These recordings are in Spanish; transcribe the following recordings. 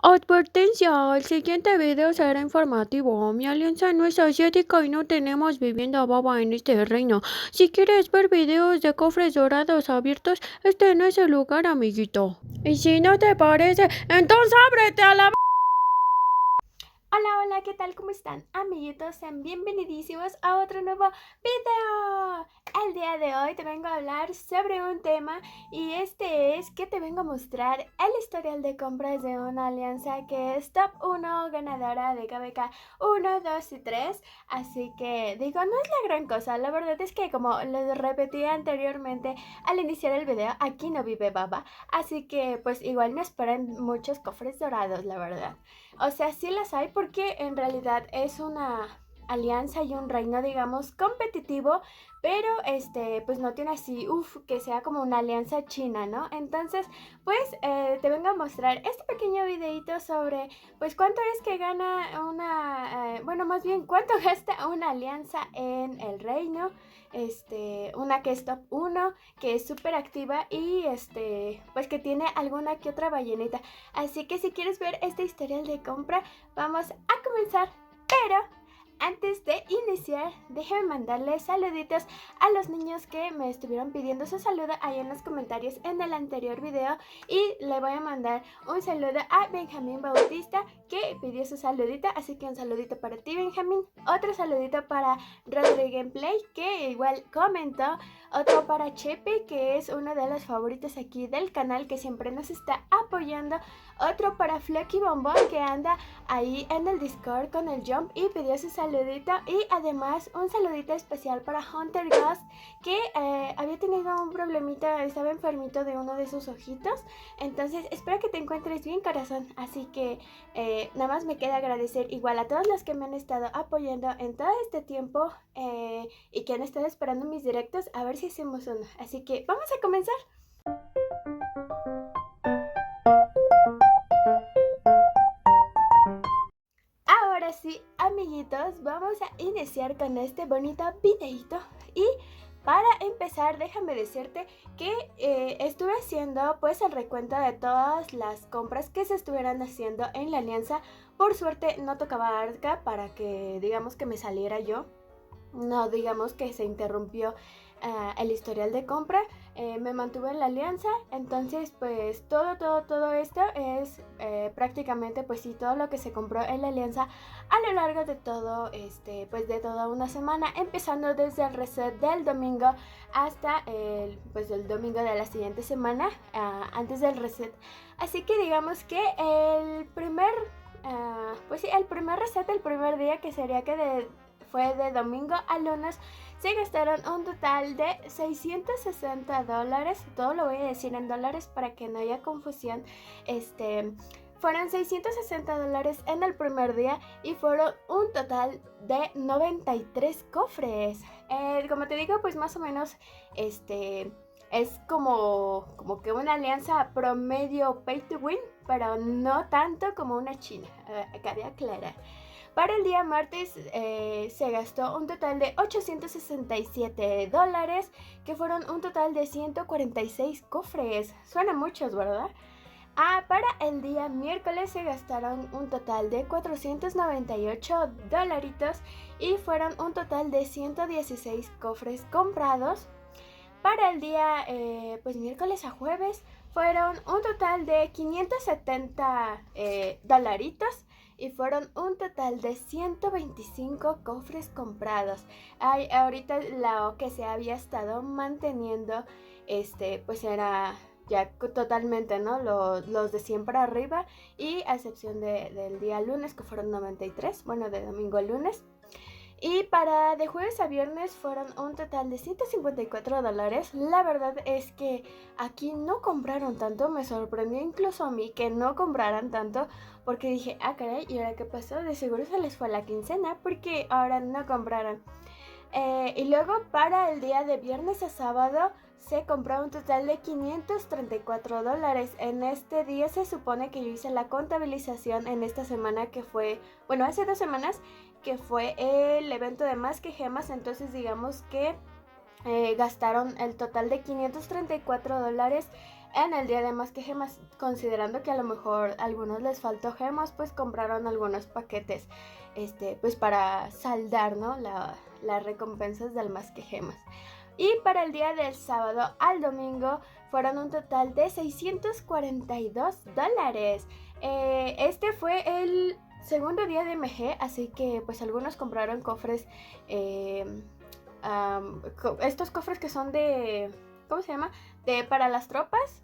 Advertencia, el siguiente video será informativo. Mi alianza no es asiática y no tenemos vivienda baba en este reino. Si quieres ver videos de cofres dorados abiertos, este no es el lugar, amiguito. Y si no te parece, entonces ábrete a la... Hola, hola, ¿qué tal? ¿Cómo están, amiguitos? Sean bienvenidísimos a otro nuevo video. El día de hoy te vengo a hablar sobre un tema y este es que te vengo a mostrar el historial de compras de una alianza que es top 1 ganadora de KBK 1, 2 y 3. Así que digo, no es la gran cosa. La verdad es que como les repetí anteriormente al iniciar el video, aquí no vive baba. Así que pues igual no esperen muchos cofres dorados, la verdad. O sea, sí las hay porque en realidad es una alianza y un reino, digamos, competitivo, pero pues no tiene así, que sea como una alianza china, ¿no? Entonces, pues te vengo a mostrar este pequeño videito sobre, pues cuánto es que gana una, bueno, más bien cuánto gasta una alianza en el reino, una que es top 1, que es súper activa y pues que tiene alguna que otra ballenita. Así que si quieres ver este historial de compra, vamos a comenzar. Pero antes de iniciar, déjenme mandarles saluditos a los niños que me estuvieron pidiendo su saludo ahí en los comentarios en el anterior video. Y le voy a mandar un saludo a Benjamín Bautista que pidió su saludito. Así que un saludito para ti, Benjamín. Otro saludito para Rodrigo Play que igual comentó. Otro para Chepe, que es uno de los favoritos aquí del canal, que siempre nos está apoyando. Otro para Flocky Bombón, que anda ahí en el Discord con el Jump y pidió su saludito. Y además un saludito especial para Hunter Ghost, que había tenido un problemita, estaba enfermito de uno de sus ojitos. Entonces espero que te encuentres bien, corazón. Así que nada más me queda agradecer igual a todos los que me han estado apoyando en todo este tiempo y que han estado esperando mis directos a ver si hacemos uno. Así que vamos a comenzar. Ahora sí, amiguitos, vamos a iniciar con este bonito videito. Y para empezar, déjame decirte que estuve haciendo pues el recuento de todas las compras que se estuvieran haciendo en la alianza. Por suerte no tocaba arca para que digamos que me saliera yo. No digamos que se interrumpió el historial de compra. Me mantuve en la alianza. Entonces pues todo esto es prácticamente pues sí, todo lo que se compró en la alianza a lo largo de todo pues de toda una semana, empezando desde el reset del domingo hasta el domingo de la siguiente semana, antes del reset. Así que digamos que el primer pues sí, el primer reset, el primer día, que sería que fue de domingo a lunes, se gastaron un total de $660. Todo lo voy a decir en dólares para que no haya confusión. Fueron $660 en el primer día y fueron un total de 93 cofres. Como te digo, pues más o menos es como que una alianza promedio pay to win, pero no tanto como una china, cabe aclarar. Para el día martes se gastó un total de $867, que fueron un total de 146 cofres. Suena muchos, ¿verdad? Para el día miércoles se gastaron un total de $498 y fueron un total de 116 cofres comprados. Para el día pues miércoles a jueves fueron un total de 570 dolaritos y fueron un total de 125 cofres comprados. Ahorita lo que se había estado manteniendo pues era ya totalmente, ¿no? Los de siempre arriba, y a excepción del día lunes, que fueron 93, bueno, de domingo a lunes. Y para de jueves a viernes fueron un total de $154. La verdad es que aquí no compraron tanto. Me sorprendió incluso a mí que no compraran tanto, porque dije, caray, ¿y ahora qué pasó? De seguro se les fue la quincena porque ahora no compraron. Y luego para el día de viernes a sábado se compró un total de $534. En este día se supone que yo hice la contabilización en esta semana, que fue, bueno, hace 2 semanas, que fue el evento de Más que Gemas. Entonces digamos que gastaron el total de $534 en el día de Más que Gemas, considerando que a lo mejor a algunos les faltó gemas, pues compraron algunos paquetes, pues para saldar, ¿no? Las recompensas del Más que Gemas. Y para el día del sábado al domingo fueron un total de $642. Este fue el segundo día de MG, así que pues algunos compraron cofres, estos cofres que son de... ¿Cómo se llama? Para las tropas.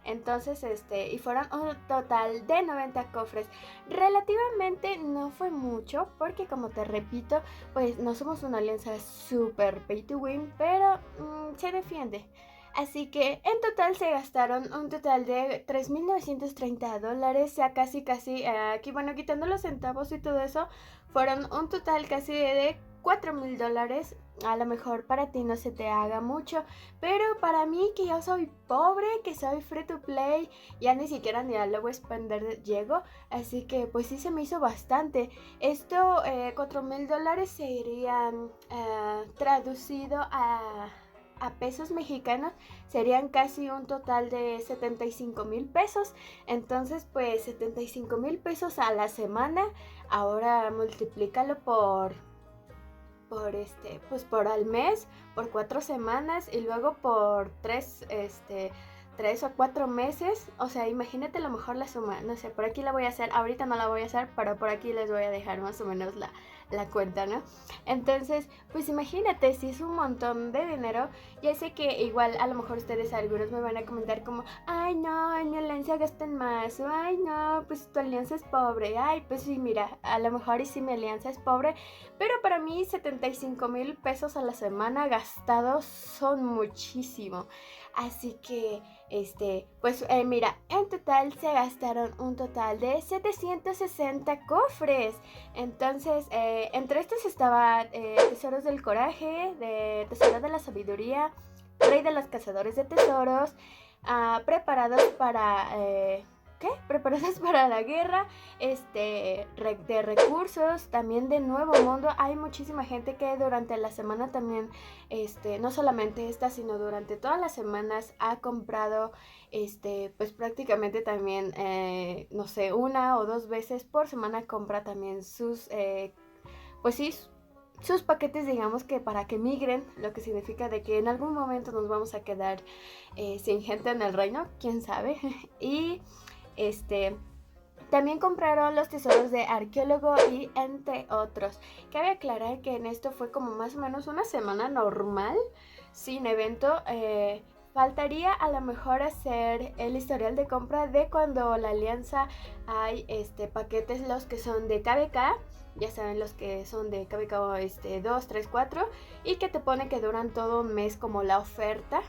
Entonces, y fueron un total de 90 cofres. Relativamente no fue mucho, porque como te repito, pues no somos una alianza super pay to win, pero se defiende. Así que en total se gastaron un total de $3,930, o sea, casi, aquí, bueno, quitando los centavos y todo eso, fueron un total casi de $4,000. A lo mejor para ti no se te haga mucho, pero para mí, que yo soy pobre, que soy free to play, ya ni siquiera ni a Lobo Spender llego, así que pues sí se me hizo bastante. Esto, $4,000 se irían traducido a pesos mexicanos, serían casi un total de 75,000 pesos. Entonces pues 75,000 pesos a la semana, ahora multiplícalo pues por al mes, por 4 semanas y luego por 3 o 4 meses. O sea, imagínate a lo mejor la suma, no sé, por aquí la voy a hacer, ahorita no la voy a hacer, pero por aquí les voy a dejar más o menos la cuenta, ¿no? Entonces, pues imagínate, si es un montón de dinero. Ya sé que igual a lo mejor ustedes algunos me van a comentar como, ay no, en mi alianza gastan más, o ay no, pues tu alianza es pobre. Ay, pues sí, mira, a lo mejor y sí mi alianza es pobre, pero para mí 75,000 pesos a la semana gastados son muchísimo. Así que, pues mira, en total se gastaron un total de 760 cofres. Entonces, entre estos estaba Tesoros del Coraje, Tesoro de la Sabiduría, Rey de los Cazadores de Tesoros, preparados para... Preparados para la guerra, de recursos, también de Nuevo Mundo. Hay muchísima gente que durante la semana también, no solamente esta, sino durante todas las semanas ha comprado, pues prácticamente también, no sé, 1 o 2 veces por semana compra también sus, pues sí, sus paquetes, digamos que para que migren, lo que significa de que en algún momento nos vamos a quedar sin gente en el reino, quién sabe. Y también compraron los tesoros de arqueólogo y entre otros. Cabe aclarar que en esto fue como más o menos una semana normal, sin evento. Faltaría a lo mejor hacer el historial de compra de cuando la alianza hay paquetes, los que son de KBK. Ya saben, los que son de KBK 2, 3, 4, y que te pone que duran todo un mes como la oferta,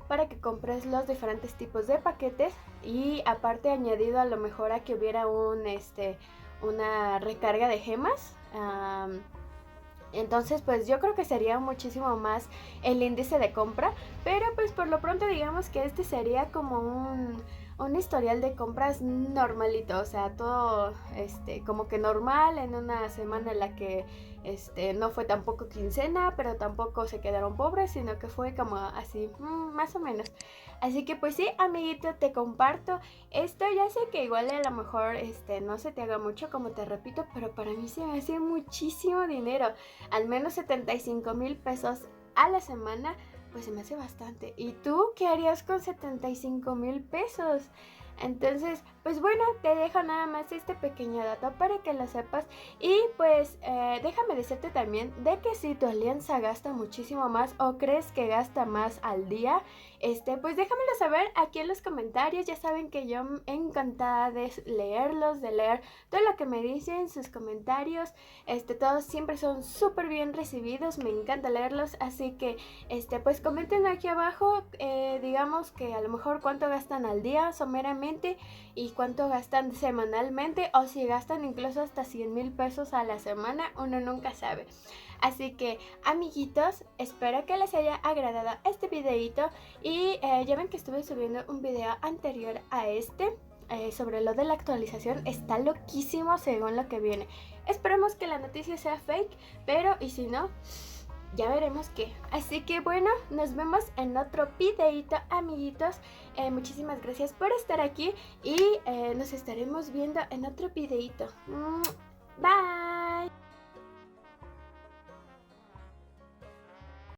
para que compres los diferentes tipos de paquetes. Y aparte añadido a lo mejor a que hubiera una recarga de gemas. Entonces pues yo creo que sería muchísimo más el índice de compra, pero pues por lo pronto digamos que sería como un historial de compras normalito, o sea, todo como que normal, en una semana en la que no fue tampoco quincena, pero tampoco se quedaron pobres, sino que fue como así, más o menos. Así que pues sí, amiguito, te comparto esto. Ya sé que igual a lo mejor no se te haga mucho, como te repito, pero para mí se me hace muchísimo dinero. Al menos 75,000 pesos a la semana, pues se me hace bastante. ¿Y tú qué harías con 75,000 pesos? Entonces, pues bueno, te dejo nada más este pequeño dato para que lo sepas. Y pues déjame decirte también de que si tu alianza gasta muchísimo más o crees que gasta más al día, pues déjamelo saber aquí en los comentarios. Ya saben que yo encantada de leerlos, de leer todo lo que me dicen, sus comentarios. Todos siempre son súper bien recibidos, me encanta leerlos. Así que, pues comenten aquí abajo, digamos que a lo mejor cuánto gastan al día someramente, y cuánto gastan semanalmente, o si gastan incluso hasta 100,000 pesos a la semana, uno nunca sabe. Así que, amiguitos, espero que les haya agradado este videito. Y ya ven que estuve subiendo un video anterior a sobre lo de la actualización. Está loquísimo según lo que viene. Esperemos que la noticia sea fake, pero y si no, ya veremos qué. Así que bueno, nos vemos en otro videito, amiguitos. Muchísimas gracias por estar aquí y nos estaremos viendo en otro videito. Bye.